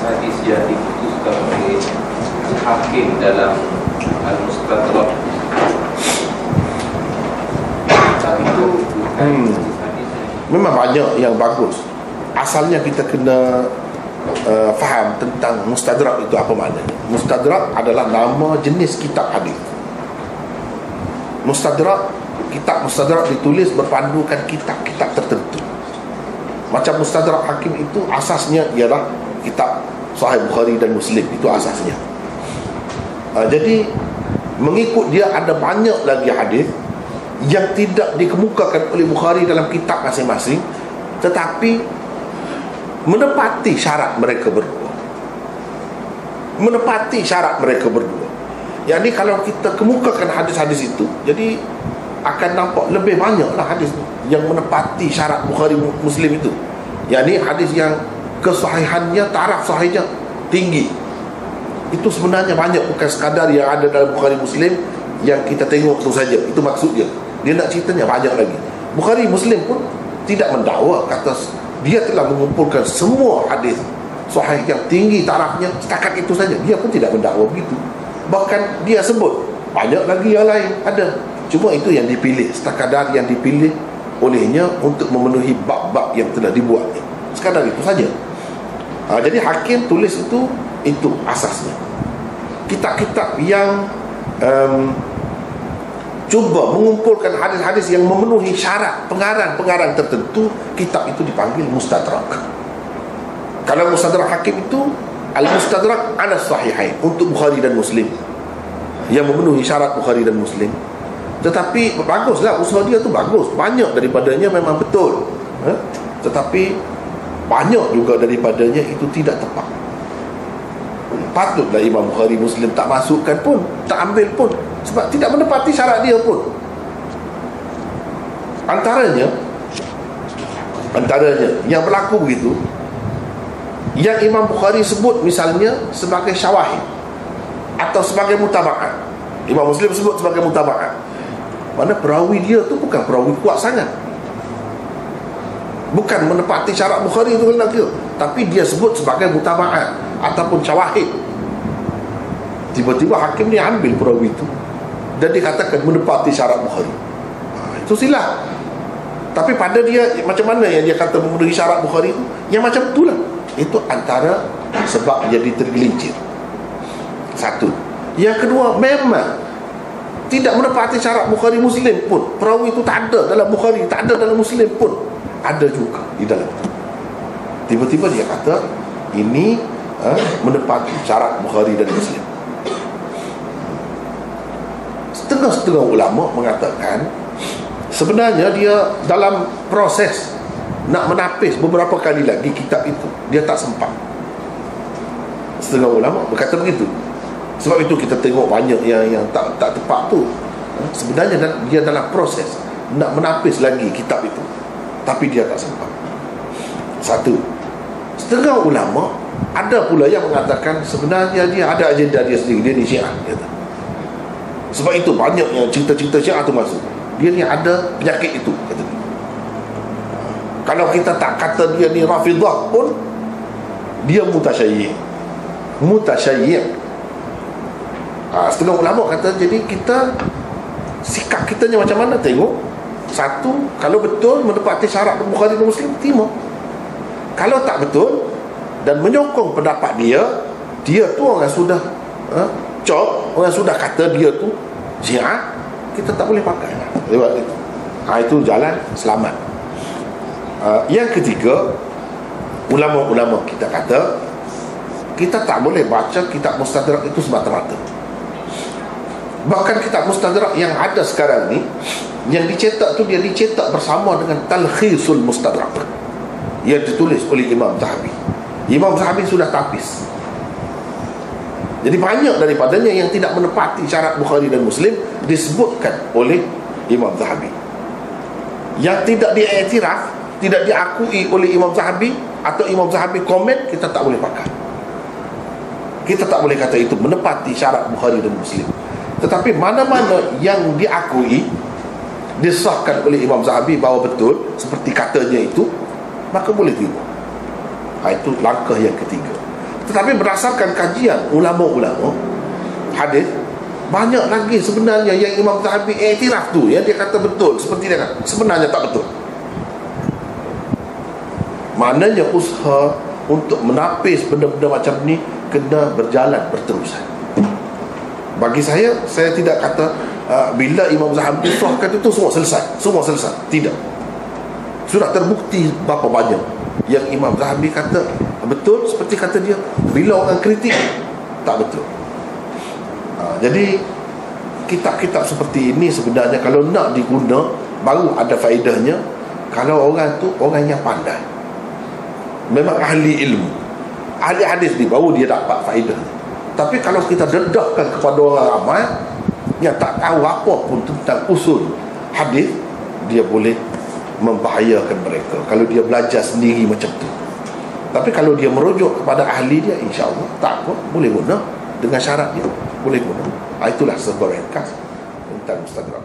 hadis-hadis yang diputuskan oleh Hakim dalam Al-Mustadrak itu hadis memang banyak yang bagus. Asalnya kita kena faham tentang mustadrak itu apa maknanya. Mustadrak adalah nama jenis kitab hadis. Kitab mustadrak ditulis berpandukan kitab-kitab tertentu. Macam mustadrak Hakim itu asasnya ialah kitab Sahih Bukhari dan Muslim, itu asasnya. Jadi mengikut dia ada banyak lagi hadis yang tidak dikemukakan oleh Bukhari dalam kitab masing-masing, tetapi menepati syarat mereka berdua. Jadi kalau kita kemukakan hadis-hadis itu, jadi akan nampak lebih banyaklah hadis yang menepati syarat Bukhari Muslim itu. Yakni hadis yang kesahihannya, taraf sahihnya tinggi. Itu sebenarnya banyak, bukan sekadar yang ada dalam Bukhari Muslim yang kita tengok tu saja. Itu maksud dia. Dia nak ceritanya banyak lagi. Bukhari Muslim pun tidak mendakwa kata dia telah mengumpulkan semua hadis sahih yang tinggi tarafnya setakat itu saja. Dia pun tidak mendakwa begitu. Bahkan dia sebut banyak lagi yang lain ada. Cuma itu yang dipilih, sekadar yang dipilih olehnya untuk memenuhi bab-bab yang telah dibuat. Sekadar itu saja. Jadi Hakim tulis itu asasnya. Kitab-kitab yang cuba mengumpulkan hadis-hadis yang memenuhi syarat pengarang-pengarang tertentu, kitab itu dipanggil mustadrak. Kalau mustadrak Hakim itu al-mustadrak ala sahihain, untuk Bukhari dan Muslim, yang memenuhi syarat Bukhari dan Muslim. Tetapi baguslah, usaha dia tu bagus, banyak daripadanya memang betul, tetapi banyak juga daripadanya itu tidak tepat. Patutlah Imam Bukhari Muslim tak masukkan pun, tak ambil pun, sebab tidak menepati syarat dia pun. Antaranya yang berlaku begitu, yang Imam Bukhari sebut misalnya sebagai syawahid atau sebagai mutaba'at, Imam Muslim sebut sebagai mutaba'at. Mana perawi dia tu bukan perawi kuat sangat, bukan menepati syarat Bukhari itu lagi, tapi dia sebut sebagai mutaba'at ataupun syawahid. Tiba-tiba Hakim ni ambil perawi itu dan dikatakan menepati syarat Bukhari. Itu silap. Tapi pada dia, macam mana yang dia kata memenuhi syarat Bukhari itu, yang macam itulah. Itu antara sebab jadi tergelincir. Satu. Yang kedua, memang tidak menepati syarat Bukhari Muslim pun. Perawi itu tak ada dalam Bukhari, tak ada dalam Muslim pun, ada juga di dalam. Tiba-tiba dia kata ini menepati syarat Bukhari dan Muslim. Setengah-setengah ulama mengatakan sebenarnya dia dalam proses nak menapis beberapa kali lagi kitab itu, dia tak sempat. Setengah ulama berkata begitu. Sebab itu kita tengok banyak yang tak tepat tu. Sebenarnya dia dalam proses nak menapis lagi kitab itu, tapi dia tak sempat. Satu. Setengah ulama ada pula yang mengatakan sebenarnya dia ada agenda dia sendiri, dia ni Syiah, kata. Sebab itu banyak yang cerita-cerita Syiah tu masuk. Dia ni ada penyakit itu, kata dia. Kalau kita tak kata dia ni Rafidah pun, dia mutasyayyi'. Setengah ulama kata jadi kita sikap kitanya macam mana, tengok. Satu, kalau betul menepati syarat Bukhari dan Muslim, terima. Kalau tak betul dan menyokong pendapat dia tu orang sudah orang sudah kata dia tu Syiah, kita tak boleh pakai lewat itu. Itu jalan selamat. Yang ketiga, ulama-ulama kita kata kita tak boleh baca kitab mustadrak itu semata-mata. Bahkan kitab mustadrak yang ada sekarang ni, yang dicetak tu, dia dicetak bersama dengan Talkhisul Mustadrak yang ditulis oleh Imam Zahabi. Imam Zahabi sudah tapis. Jadi banyak daripadanya yang tidak menepati syarat Bukhari dan Muslim disebutkan oleh Imam Zahabi. Yang tidak diiktiraf, tidak diakui oleh Imam Zahabi, atau Imam Zahabi komen, kita tak boleh pakai. Kita tak boleh kata itu menepati syarat Bukhari dan Muslim. Tetapi mana-mana yang diakui, disahkan oleh Imam Zahabi bahawa betul seperti katanya itu, maka boleh terima. Itu langkah yang ketiga. Tetapi berdasarkan kajian ulama-ulama hadis, banyak lagi sebenarnya yang Imam Zahabi iktiraf tu, ya, dia kata betul seperti dia kata, sebenarnya tak betul. Maknanya usaha untuk menapis benda-benda macam ni kena berjalan berterusan. Bagi saya tidak kata bila Imam Zahabi sahkan itu semua selesai. Tidak. Sudah terbukti berapa banyak yang Imam Zahabi kata betul seperti kata dia, bila orang kritik tak betul. Jadi kitab-kitab seperti ini sebenarnya kalau nak diguna baru ada faedahnya kalau orang tu orang yang pandai, memang ahli ilmu, ahli hadis ni, baru dia dapat faedah. Tapi kalau kita dedahkan kepada orang ramai yang tak tahu apa pun tentang usul hadis, dia boleh membahayakan mereka kalau dia belajar sendiri macam tu. Tapi kalau dia merujuk kepada ahli dia, insya-Allah tak apa, boleh guna dengan syarat dia, boleh guna. Itulah sebuah ringkas tentang Mustadrak.